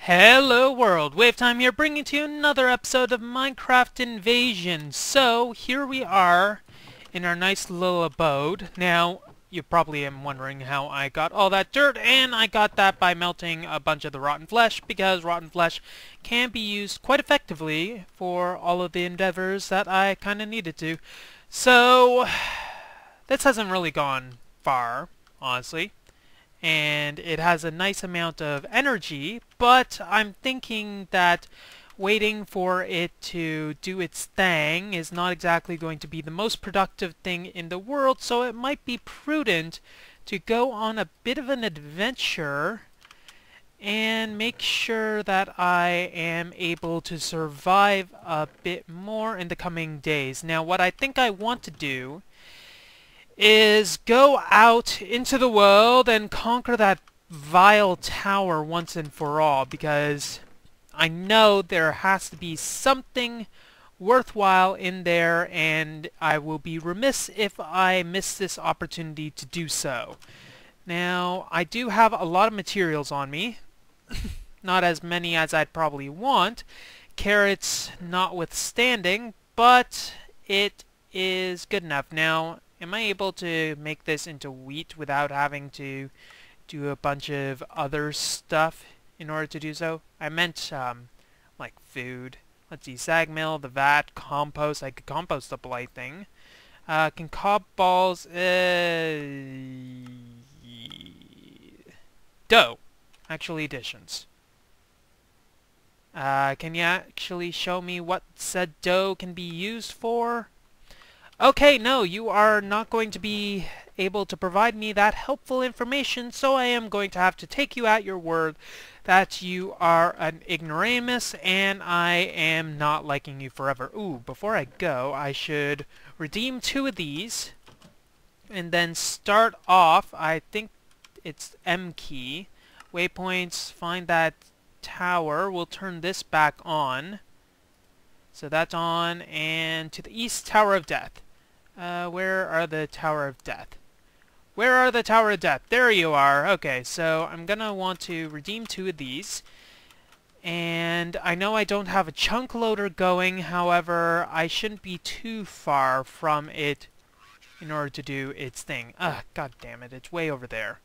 Hello world, WayofTime here bringing to you another episode of Minecraft Invasion. So, here we are in our nice little abode. Now, you probably am wondering how I got all that dirt, and I got that by melting a bunch of the rotten flesh, because rotten flesh can be used quite effectively for all of the endeavors that I kinda needed to. So, this hasn't really gone far, honestly. And it has a nice amount of energy, but I'm thinking that waiting for it to do its thing is not exactly going to be the most productive thing in the world, so it might be prudent to go on a bit of an adventure and make sure that I am able to survive a bit more in the coming days. Now, what I think I want to do is go out into the world and conquer that vile tower once and for all, because I know there has to be something worthwhile in there, and I will be remiss if I miss this opportunity to do so. Now, I do have a lot of materials on me, not as many as I'd probably want, carrots notwithstanding, but it is good enough. Now, am I able to make this into wheat without having to do a bunch of other stuff in order to do so? I meant, like food. Let's see, sag mill, the vat, compost. I could compost the blight thing. Can cob balls, dough. Actually, additions. Can you actually show me what said dough can be used for? Okay, no, you are not going to be able to provide me that helpful information, so I am going to have to take you at your word that you are an ignoramus, and I am not liking you forever. Ooh, before I go, I should redeem 2 of these, and then start off, I think it's M key, waypoints, find that tower, we'll turn this back on. So that's on, and to the east, Tower of Death. Where are the Tower of Death? Where are the Tower of Death? There you are. Okay, so I'm gonna want to redeem 2 of these. And I know I don't have a chunk loader going, however, I shouldn't be too far from it in order to do its thing. Ugh, god damn it, it's way over there.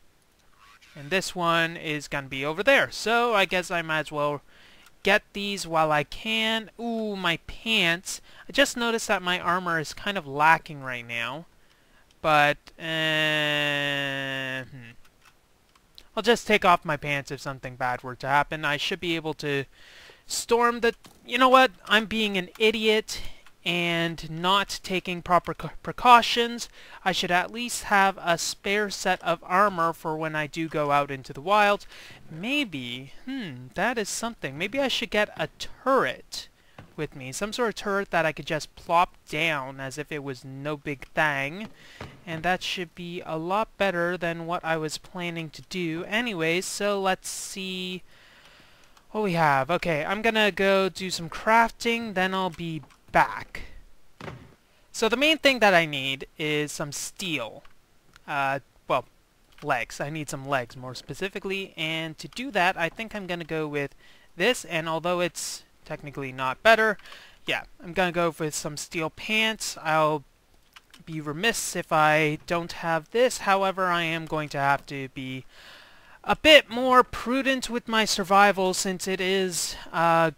And this one is gonna be over there, so I guess I might as well get these while I can. Ooh, my pants. I just noticed that my armor is kind of lacking right now. But, I'll just take off my pants if something bad were to happen. I should be able to storm the... You know what? I'm being an idiot and not taking proper precautions. I should at least have a spare set of armor for when I do go out into the wild. Maybe, that is something. Maybe I should get a turret with me. Some sort of turret that I could just plop down as if it was no big thing. And that should be a lot better than what I was planning to do. Anyways, so let's see what we have. Okay, I'm gonna go do some crafting, then I'll be back. So the main thing that I need is some steel. Well, legs. I need some legs more specifically, and to do that I think I'm gonna go with this, and although it's technically not better, yeah, I'm gonna go with some steel pants. I'll be remiss if I don't have this, however I am going to have to be a bit more prudent with my survival since it is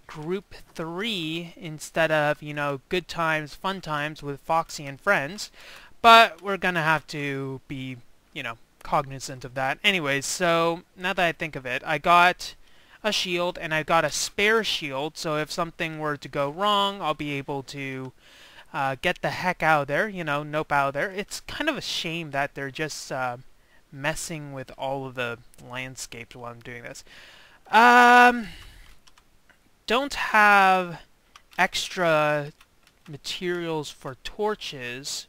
group 3 instead of, you know, good times, fun times with Foxy and friends. But we're gonna have to be, you know, cognizant of that. Anyways, so now that I think of it, I got a shield and I got a spare shield, so if something were to go wrong, I'll be able to get the heck out of there, you know, nope out of there. It's kind of a shame that they're just messing with all of the landscapes while I'm doing this. Don't have extra materials for torches.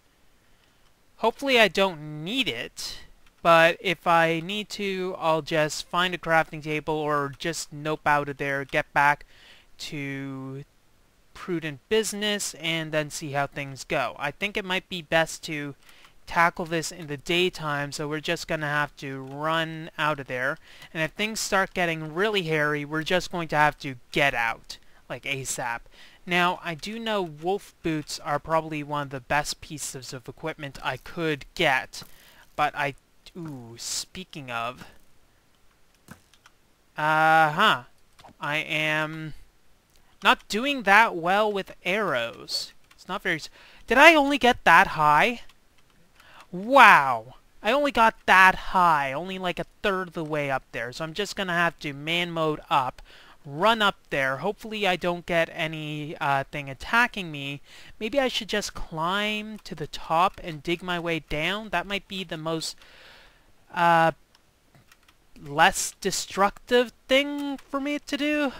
Hopefully I don't need it, but if I need to, I'll just find a crafting table or just nope out of there, get back to prudent business, and then see how things go. I think it might be best to tackle this in the daytime, so we're just gonna have to run out of there. And if things start getting really hairy, we're just going to have to get out, like ASAP. Now, I do know wolf boots are probably one of the best pieces of equipment I could get, but ooh, speaking of... I am not doing that well with arrows. It's not very... Did I only get that high? Wow! I only got that high, only like a third of the way up there, so I'm just gonna have to man mode up, run up there. Hopefully I don't get any thing attacking me. Maybe I should just climb to the top and dig my way down. That might be the most less destructive thing for me to do,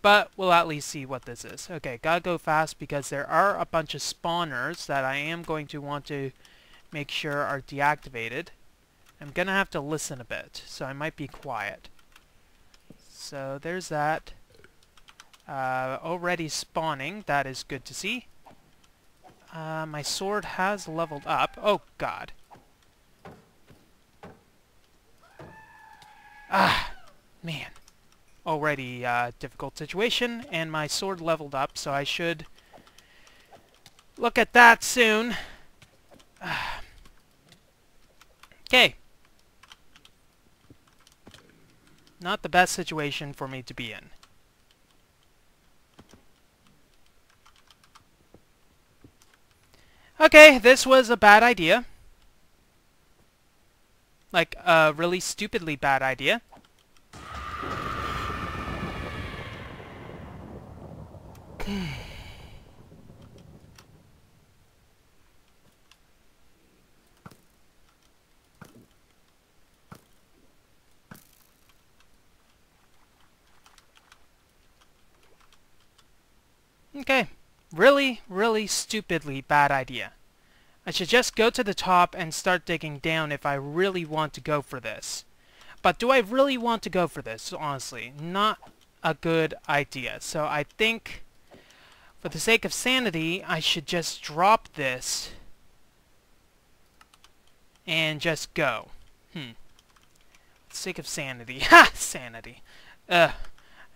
but we'll at least see what this is. Okay, gotta go fast because there are a bunch of spawners that I am going to want to make sure are deactivated. I'm gonna have to listen a bit, so I might be quiet. So there's that. Already spawning, that is good to see. My sword has leveled up. Oh god. Ah, man. Already difficult situation, and my sword leveled up, so I should look at that soon. Okay. Not the best situation for me to be in. Okay, this was a bad idea. Like, a really stupidly bad idea. Okay, really, really stupidly bad idea. I should just go to the top and start digging down if I really want to go for this. But do I really want to go for this? Honestly, not a good idea. So I think, for the sake of sanity, I should just drop this and just go. For the sake of sanity. Ha! Sanity.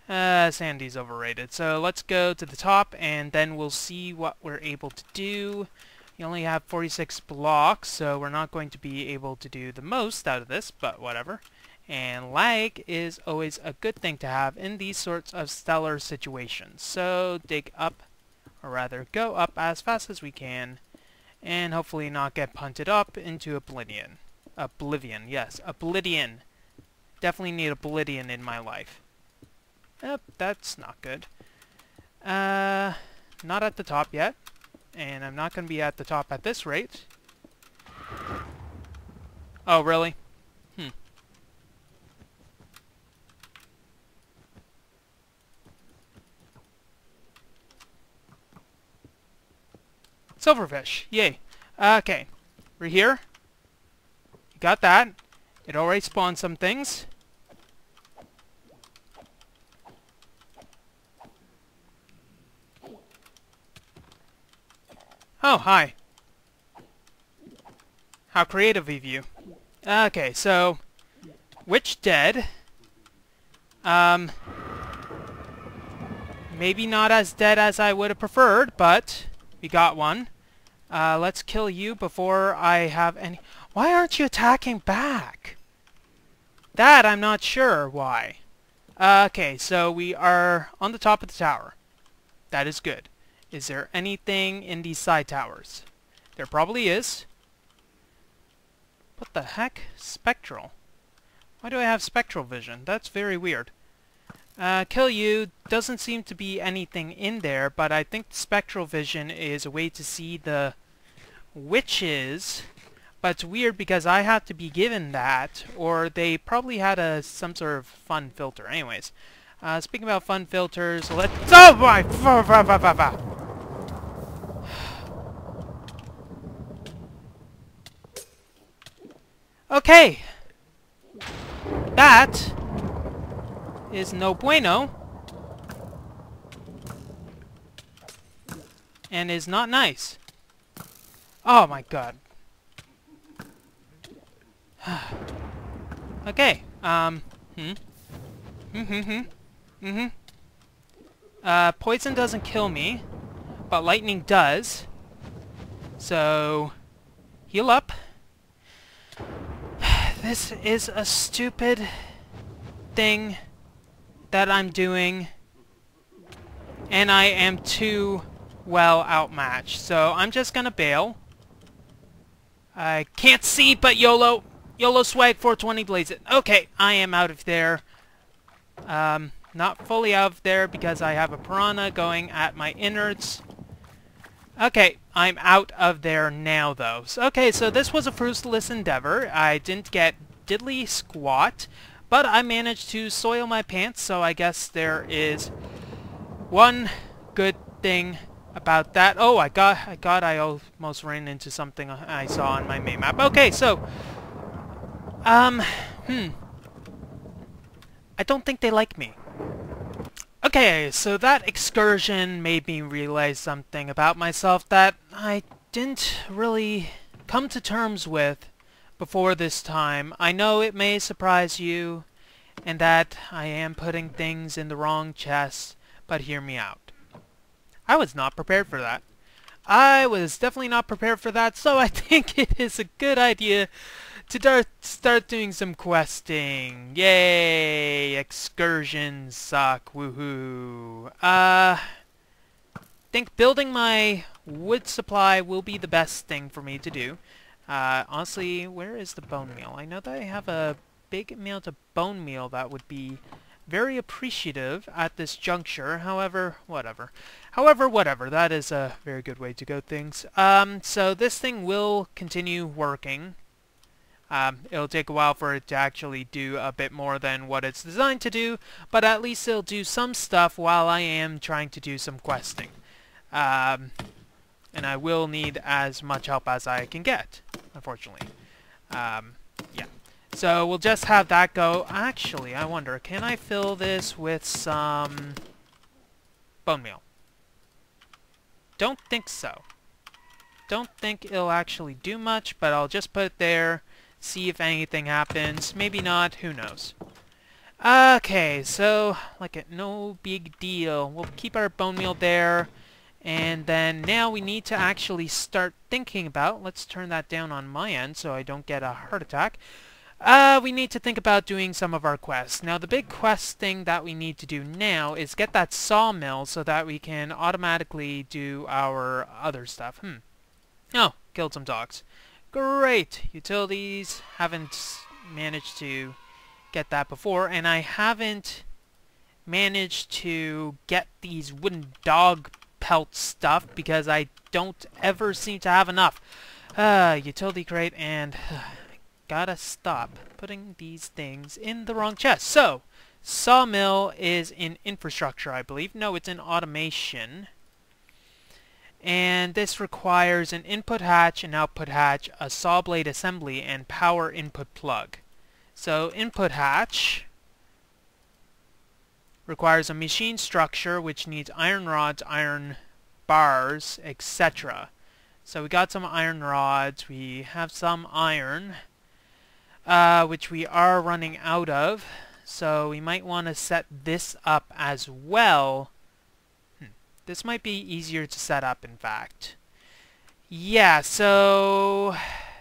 Sanity's overrated. So let's go to the top and then we'll see what we're able to do. You only have 46 blocks, so we're not going to be able to do the most out of this, but whatever. And lag is always a good thing to have in these sorts of stellar situations. So dig up, or rather go up as fast as we can, and hopefully not get punted up into oblivion. Oblivion, yes, oblivion. Definitely need oblivion in my life. Yep, that's not good. Not at the top yet. And I'm not going to be at the top at this rate. Oh, really? Silverfish. Yay. Okay. We're here. You got that. It already spawned some things. Oh, hi. How creative of you. Okay, so... Witch dead. Maybe not as dead as I would have preferred, but... We got one. Let's kill you before I have any... Why aren't you attacking back? That I'm not sure why. Okay, so we are on the top of the tower. That is good. Is there anything in these side towers? There probably is. What the heck? Spectral. Why do I have spectral vision? That's very weird. Kill you. Doesn't seem to be anything in there, but I think spectral vision is a way to see the witches. But it's weird because I have to be given that, or they probably had some sort of fun filter. Anyways, speaking about fun filters, let's... Oh my... Okay. That is no bueno. And is not nice. Oh my god. Okay, poison doesn't kill me, but lightning does. So, heal up. This is a stupid thing that I'm doing, and I am too well outmatched. So, I'm just gonna bail. I can't see, but YOLO! YOLO swag 420 blaze it. Okay, I am out of there. Not fully out of there because I have a piranha going at my innards. Okay, I'm out of there now, though. Okay, so this was a fruitless endeavor. I didn't get diddly squat, but I managed to soil my pants, so I guess there is one good thing about that. Oh, I almost ran into something I saw on my main map. Okay, so, I don't think they like me. Okay, so that excursion made me realize something about myself that I didn't really come to terms with before this time. I know it may surprise you, and that I am putting things in the wrong chest, but hear me out. I was not prepared for that. I was definitely not prepared for that, so I think it is a good idea to start doing some questing. Yay! Excursions suck. Woohoo! Think building my wood supply will be the best thing for me to do. Honestly, where is the bone meal? I know that I have a big amount of bone meal that would be very appreciative at this juncture. However, whatever. That is a very good way to go things. So this thing will continue working. It'll take a while for it to actually do a bit more than what it's designed to do, but at least it'll do some stuff while I am trying to do some questing. And I will need as much help as I can get, unfortunately. Yeah. So we'll just have that go. Actually, I wonder, can I fill this with some bone meal? Don't think so. Don't think it'll actually do much, but I'll just put it there. See if anything happens. Maybe not. Who knows? Okay, so, no big deal. We'll keep our bone meal there. And then now we need to actually start thinking about... Let's turn that down on my end so I don't get a heart attack. We need to think about doing some of our quests. Now, the big quest thing that we need to do now is get that sawmill so that we can automatically do our other stuff. Oh, killed some dogs. Great! Utilities, haven't managed to get that before, and I haven't managed to get these wooden dog pelt stuff because I don't ever seem to have enough. Utility crate, and gotta stop putting these things in the wrong chest. So, sawmill is in infrastructure, I believe. No, it's in automation. And this requires an input hatch, an output hatch, a saw blade assembly, and power input plug. So input hatch requires a machine structure which needs iron rods, iron bars, etc. So we got some iron rods, we have some iron, which we are running out of. So we might want to set this up as well. This might be easier to set up, in fact. Yeah, so...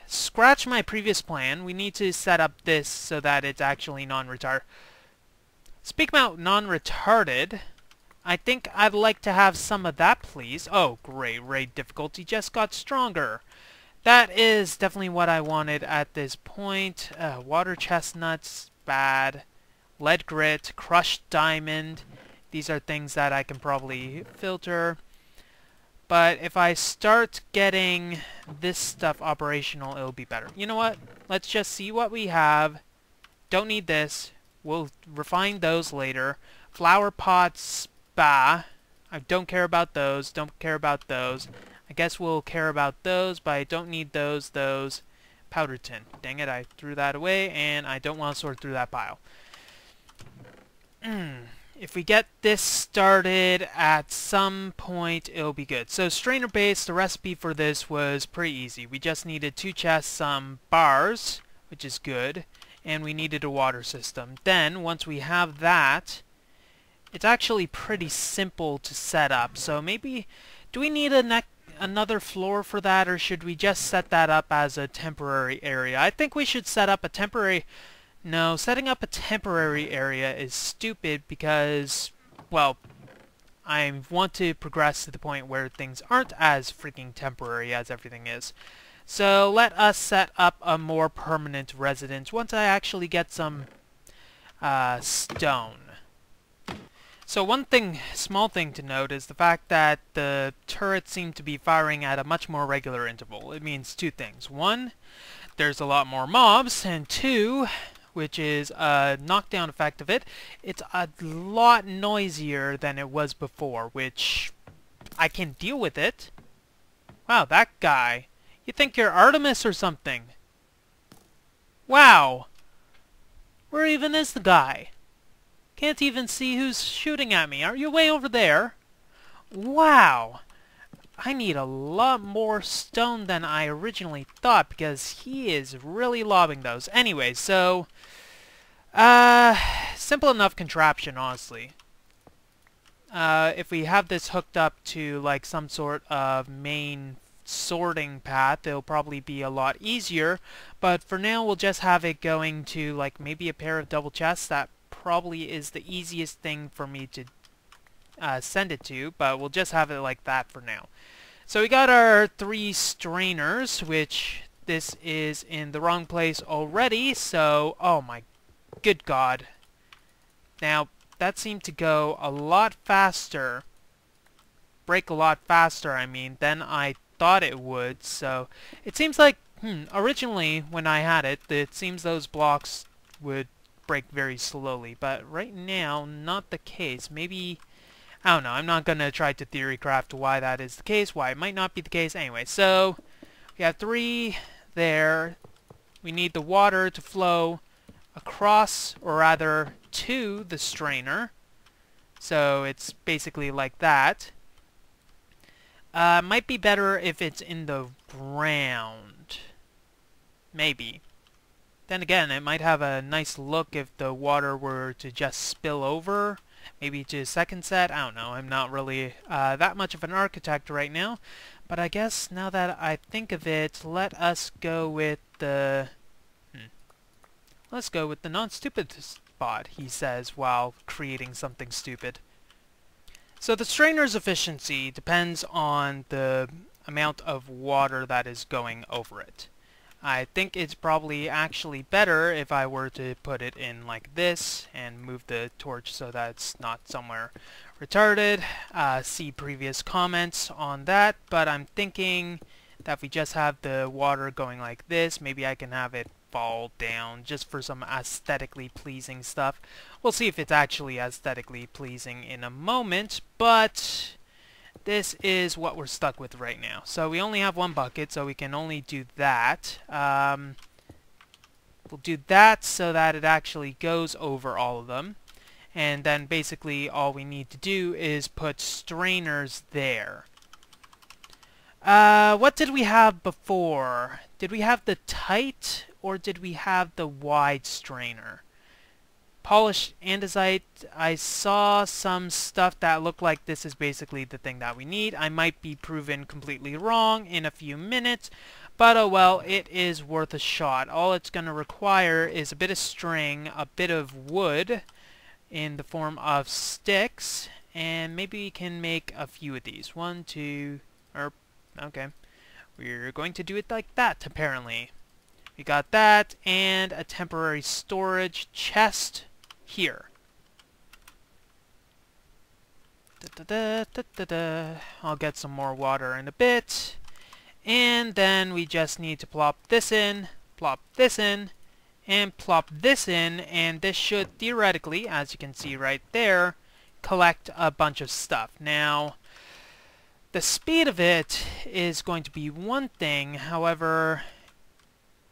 Scratch my previous plan. We need to set up this so that it's actually non-retarded. Speaking about non-retarded, I think I'd like to have some of that, please. Oh, great. Raid difficulty just got stronger. That is definitely what I wanted at this point. Water chestnuts, bad. Lead grit, crushed diamond. These are things that I can probably filter. But if I start getting this stuff operational, it'll be better. You know what? Let's just see what we have. Don't need this. We'll refine those later. Flower pots, bah. I don't care about those. Don't care about those. I guess we'll care about those, but I don't need those. Powder tin. Dang it, I threw that away, and I don't want to sort through that pile. If we get this started at some point, it'll be good. So strainer base, the recipe for this was pretty easy. We just needed 2 chests, some bars, which is good. And we needed a water system. Then, once we have that, it's actually pretty simple to set up. So maybe, do we need another floor for that, or should we just set that up as a temporary area? I think we should set up a temporary... No, setting up a temporary area is stupid because, well, I want to progress to the point where things aren't as freaking temporary as everything is. So let us set up a more permanent residence once I actually get some stone. So one thing, small thing to note is the fact that the turrets seem to be firing at a much more regular interval. It means two things. One, there's a lot more mobs, and two, which is a knockdown effect of it, it's a lot noisier than it was before, which I can deal with it. Wow, that guy. You think you're Artemis or something? Wow. Where even is the guy? Can't even see who's shooting at me. Are you way over there? Wow. I need a lot more stone than I originally thought because he is really lobbing those. Anyway, so... simple enough contraption, honestly. If we have this hooked up to, like, some sort of main sorting path, it'll probably be a lot easier. But for now, we'll just have it going to, like, maybe a pair of double chests. That probably is the easiest thing for me to send it to, but we'll just have it like that for now. So we got our 3 strainers, which this is in the wrong place already, so, oh my good god. Now, that seemed to go a lot faster, break a lot faster, I mean, than I thought it would, so it seems like, originally when I had it, it seems those blocks would break very slowly, but right now, not the case. Maybe... I don't know, I'm not going to try to theorycraft why that is the case, why it might not be the case. Anyway, so we have 3 there. We need the water to flow across, or rather to, the strainer. So it's basically like that. Might be better if it's in the ground. Maybe. Then again, it might have a nice look if the water were to just spill over. Maybe to second set, I don't know. I'm not really that much of an architect right now. But I guess now that I think of it, let us go with the... Let's go with the non-stupid spot, he says, while creating something stupid. So the strainer's efficiency depends on the amount of water that is going over it. I think it's probably actually better if I were to put it in like this and move the torch so that it's not somewhere retarded. See previous comments on that, but I'm thinking that if we just have the water going like this, maybe I can have it fall down just for some aesthetically pleasing stuff. We'll see if it's actually aesthetically pleasing in a moment, but... this is what we're stuck with right now. So we only have 1 bucket, so we can only do that. We'll do that so that it actually goes over all of them. And then basically all we need to do is put strainers there. What did we have before? Did we have the tight or did we have the wide strainer? Polished andesite, I saw some stuff that looked like this is basically the thing that we need. I might be proven completely wrong in a few minutes, but oh well, it is worth a shot. All it's going to require is a bit of string, a bit of wood in the form of sticks, and maybe we can make a few of these. 1, 2, okay. We're going to do it like that, apparently. We got that, and a temporary storage chest here. I'll get some more water in a bit. And then we just need to plop this in, and plop this in, and this should theoretically, as you can see right there, collect a bunch of stuff. Now, the speed of it is going to be one thing, however,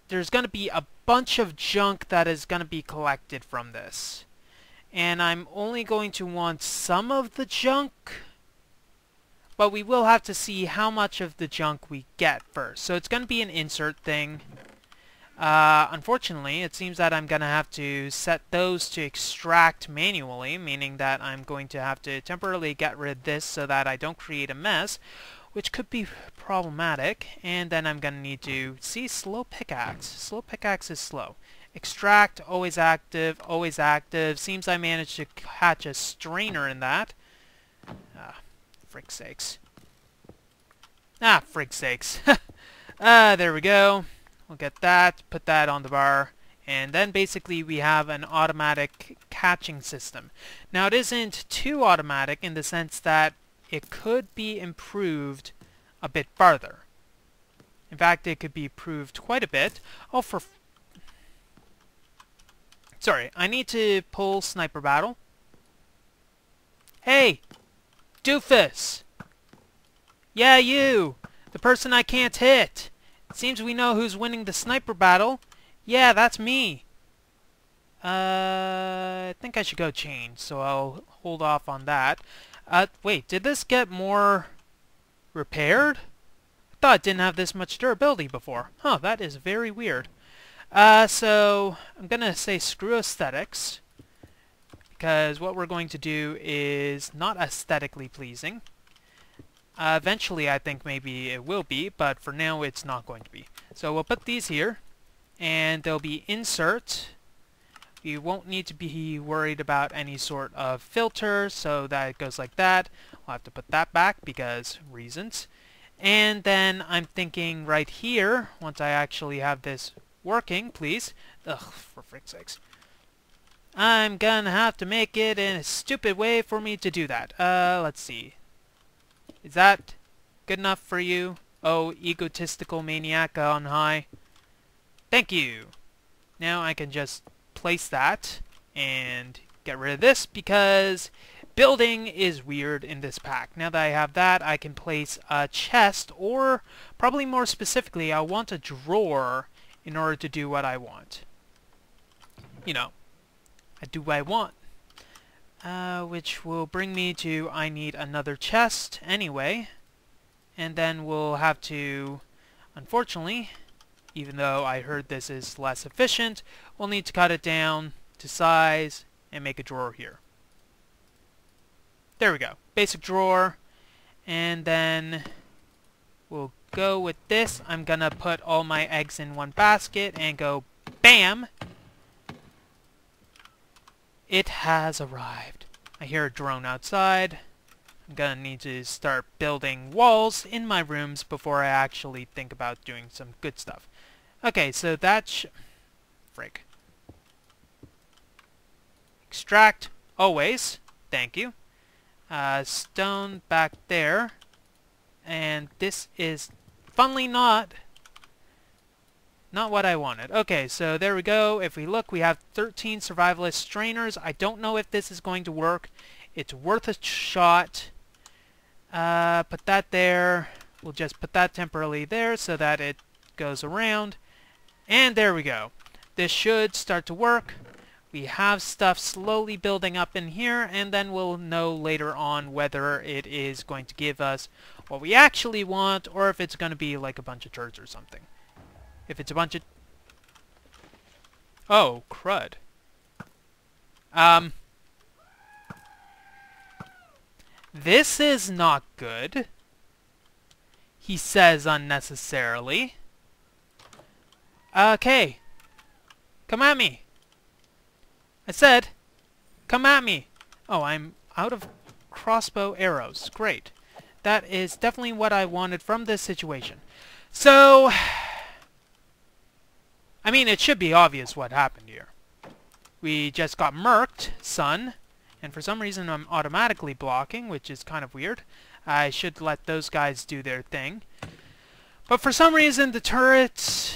there's going to be a bunch of junk that is going to be collected from this. And I'm only going to want some of the junk, but we will have to see how much of the junk we get first. So it's going to be an insert thing. Unfortunately, it seems that I'm going to have to set those to extract manually, meaning that I'm going to have to temporarily get rid of this so that I don't create a mess, which could be problematic. And then I'm going to need to see slow pickaxe. Slow pickaxe is slow. Extract, always active, always active. Seems I managed to catch a strainer in that. Frick's sakes. Frick's sakes. There we go. We'll get that, put that on the bar, and then basically we have an automatic catching system. Now it isn't too automatic in the sense that it could be improved a bit farther. In fact, it could be improved quite a bit. Sorry, I need to pull Sniper Battle. Hey! Doofus! Yeah, you! The person I can't hit! Seems we know who's winning the sniper battle. Yeah, that's me. I think I should go change, so I'll hold off on that. Wait, did this get more repaired? I thought it didn't have this much durability before. Huh, that is very weird. So I'm gonna say screw aesthetics, because what we're going to do is not aesthetically pleasing. Eventually, I think maybe it will be, but for now, it's not going to be. So we'll put these here, and they'll be insert. You won't need to be worried about any sort of filter, so that it goes like that. I'll have to put that back because reasons. And then I'm thinking right here, once I actually have this working, please. Ugh, for frick's sakes. I'm gonna have to make it in a stupid way for me to do that. Let's see. Is that good enough for you? Oh, egotistical maniac on high. Thank you. Now I can just place that and get rid of this because building is weird in this pack. Now that I have that, I can place a chest, or probably more specifically, I want a drawer in order to do what I want. You know, I do what I want. Which will bring me to I need another chest anyway. And then we'll have to, unfortunately, even though I heard this is less efficient, we'll need to cut it down to size and make a drawer here. There we go. Basic drawer. And then we'll go with this. I'm gonna put all my eggs in one basket and go BAM! It has arrived. I hear a drone outside. I'm gonna need to start building walls in my rooms before I actually think about doing some good stuff. Okay, so that's... Frick. Extract, always. Thank you. Stone back there. And this is, funnily not what I wanted. Okay, so there we go. If we look, we have 13 survivalist strainers. I don't know if this is going to work. It's worth a shot. Put that there. We'll just put that temporarily there so that it goes around. And there we go. This should start to work. We have stuff slowly building up in here, and then we'll know later on whether it is going to give us what we actually want, or if it's going to be like a bunch of turds or something. If it's a bunch of... Oh, crud. This is not good. He says unnecessarily. Okay. Come at me. I said, come at me. Oh, I'm out of crossbow arrows. Great. That is definitely what I wanted from this situation. So... I mean, it should be obvious what happened here. We just got murked, son, and for some reason I'm automatically blocking, which is kind of weird. I should let those guys do their thing. But for some reason the turrets...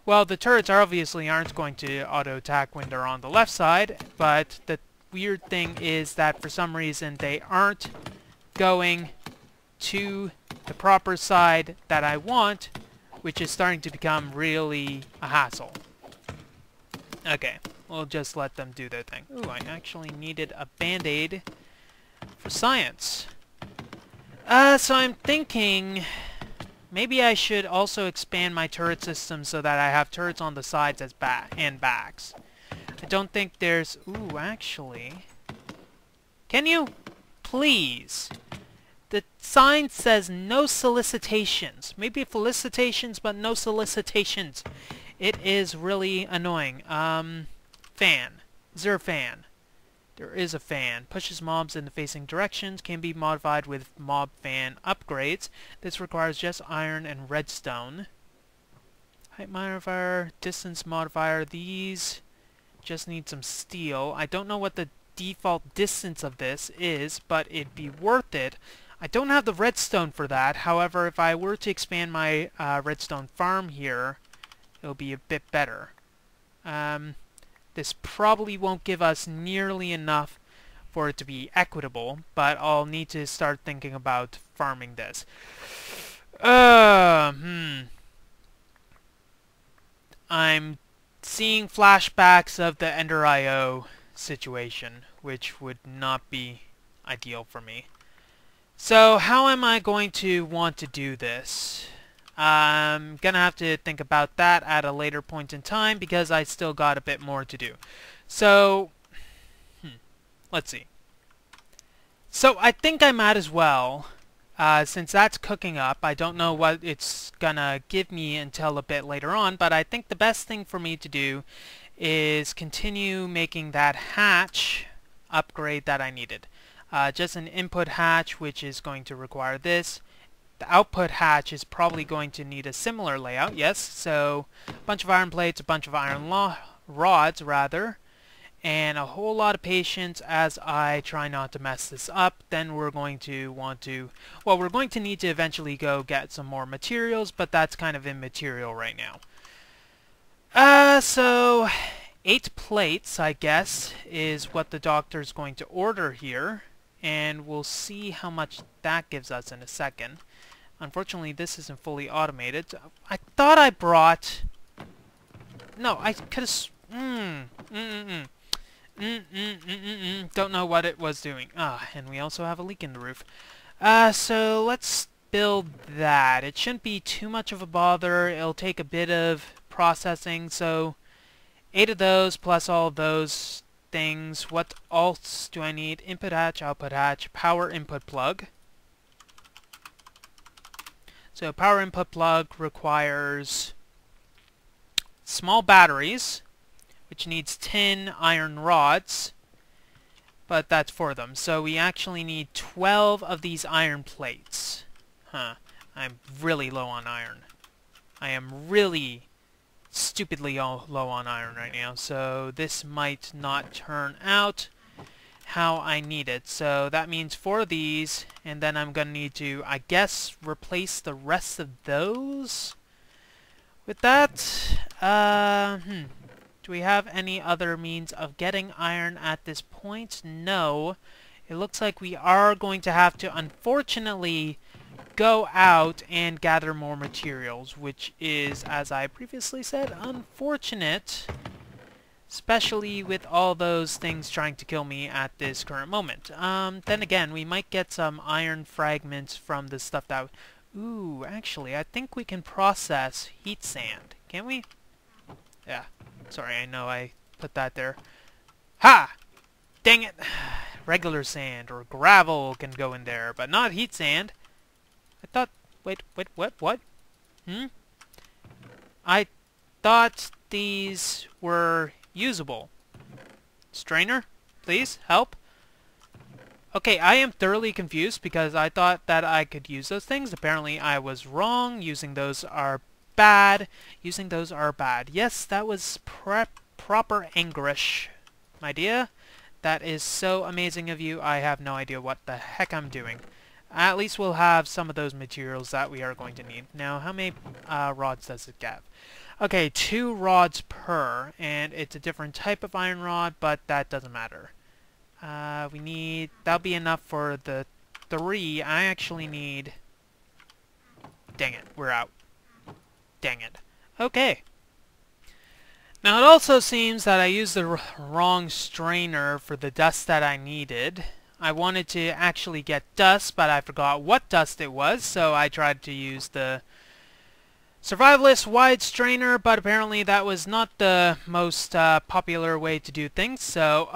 Well, the turrets obviously aren't going to auto-attack when they're on the left side, but the weird thing is that for some reason they aren't going to the proper side that I want, which is starting to become really a hassle. Okay, we'll just let them do their thing. Ooh, I actually needed a band-aid for science. So I'm thinking maybe I should also expand my turret system so that I have turrets on the sides as and backs. I don't think there's... Ooh, actually... Can you? Please. The sign says no solicitations. Maybe felicitations, but no solicitations. It is really annoying. Fan. Is there a fan? There is a fan. Pushes mobs in the facing directions. Can be modified with mob fan upgrades. This requires just iron and redstone. Height modifier, distance modifier. These just need some steel. I don't know what the default distance of this is, but it'd be worth it. I don't have the redstone for that. However, if I were to expand my redstone farm here, it'll be a bit better. This probably won't give us nearly enough for it to be equitable, but I'll need to start thinking about farming this. I'm seeing flashbacks of the Ender IO situation, which would not be ideal for me. So how am I going to want to do this? I'm gonna have to think about that at a later point in time because I still got a bit more to do. So, let's see. So I think I might as well, since that's cooking up, I don't know what it's gonna give me until a bit later on, but I think the best thing for me to do is continue making that hatch upgrade that I needed. Just an input hatch, which is going to require this. The output hatch is probably going to need a similar layout, yes. So, a bunch of iron plates, a bunch of iron rods, rather, and a whole lot of patience as I try not to mess this up. Then we're going to want to... Well, we're going to need to eventually go get some more materials, but that's kind of immaterial right now. So... 8 plates, I guess, is what the doctor's going to order here. And we'll see how much that gives us in a second. Unfortunately, this isn't fully automated. I thought I brought... No, I could have... Don't know what it was doing. And we also have a leak in the roof. So let's build that. It shouldn't be too much of a bother. It'll take a bit of processing, so... 8 of those plus all of those things. What else do I need? Input hatch, output hatch, power input plug. So power input plug requires small batteries, which needs 10 iron rods, but that's for them. So we actually need 12 of these iron plates. I'm really low on iron. I am really stupidly low on iron right now, so this might not turn out how I need it. So that means 4 of these, and then I'm gonna need to, I guess, replace the rest of those with that. Do we have any other means of getting iron at this point? No. It looks like we are going to have to, unfortunately, go out and gather more materials, which is, as I previously said, unfortunate, especially with all those things trying to kill me at this current moment. Then again, we might get some iron fragments from the stuff that... Ooh, actually, I think we can process heat sand. Can we? Yeah. Sorry, I know I put that there. Ha! Dang it! Regular sand or gravel can go in there, but not heat sand. I thought... Wait, what? I thought these were usable. Strainer, please, help. Okay, I am thoroughly confused because I thought that I could use those things. Apparently I was wrong. Using those are bad. Using those are bad. Yes, that was proper English, my dear. That is so amazing of you. I have no idea what the heck I'm doing. At least we'll have some of those materials that we are going to need. Now, how many rods does it get? Okay, 2 rods per, and it's a different type of iron rod, but that doesn't matter. We need... That'll be enough for the 3. I actually need... Dang it, we're out. Dang it. Okay. Now, it also seems that I used the wrong strainer for the dust that I needed. I wanted to actually get dust, but I forgot what dust it was, so I tried to use the survivalist wide strainer, but apparently that was not the most popular way to do things. So,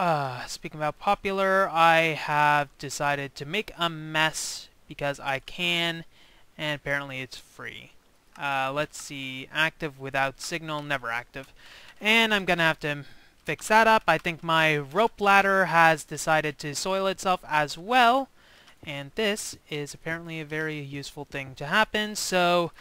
speaking about popular, I have decided to make a mess because I can, and apparently it's free. Let's see, active without signal, never active. And I'm gonna have to fix that up. I think my rope ladder has decided to soil itself as well, and this is apparently a very useful thing to happen, so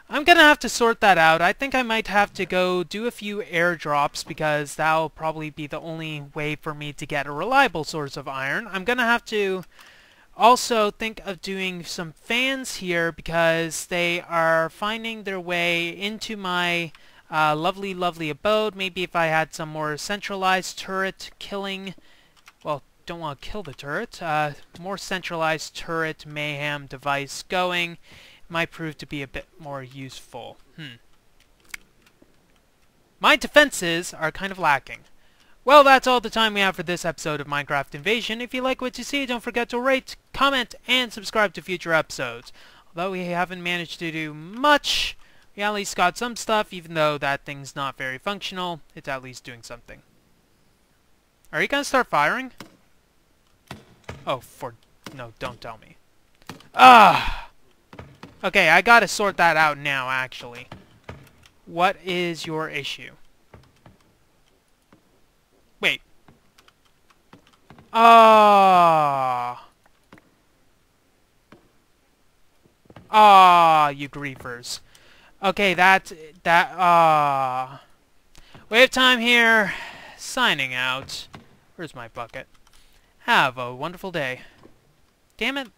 I'm gonna have to sort that out. I think I might have to go do a few airdrops because that'll probably be the only way for me to get a reliable source of iron. I'm gonna have to also think of doing some fans here because they are finding their way into my lovely, lovely abode. Maybe if I had some more centralized turret killing, well, don't want to kill the turret, more centralized turret mayhem device going might prove to be a bit more useful. My defenses are kind of lacking. Well, that's all the time we have for this episode of Minecraft Invasion. If you like what you see, don't forget to rate, comment, and subscribe to future episodes. Although we haven't managed to do much, we at least got some stuff, even though that thing's not very functional. It's at least doing something. Are you gonna start firing? Oh, no, don't tell me. Okay, I gotta sort that out now, actually. What is your issue? Wait. You griefers. Okay, WayofTime here, signing out. Where's my bucket? Have a wonderful day. Damn it.